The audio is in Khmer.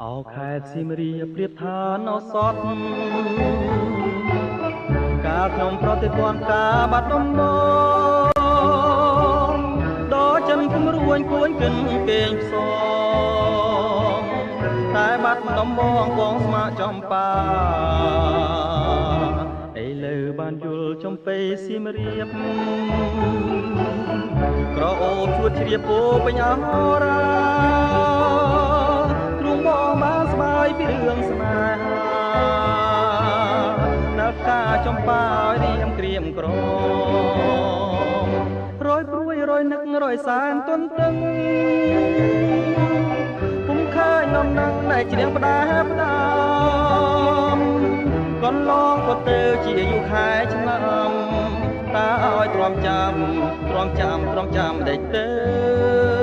អោខេត្តសៀមរាបប្រៀបថាណោសតកាលខ្ញុំប្រតិបត្តិការបាត់ដំបងដល់ចិនគំរួញគួនគិនគេងផ្សងតែបាត់ដំបងបងស្មាចំបាឥឡូវបានយល់ចំពេសៀមរាបក្រអូបជួតជ្រាបពោពេញអរាទ្រូងបងបានស្បាយពីរឿងស្នេហានៅកាចំបាឲ្យរៀមក្រៀមក្រមរយព្រួយរយនឹករយសានទន្ទឹងពុំឃើញនំនឹងដែលជ្រៀងផ្ដាផ្ដាំកន្លងក៏ទៅជាយូរខែឆ្នាំតាឲ្យទ្រាំចាំដេចទៅ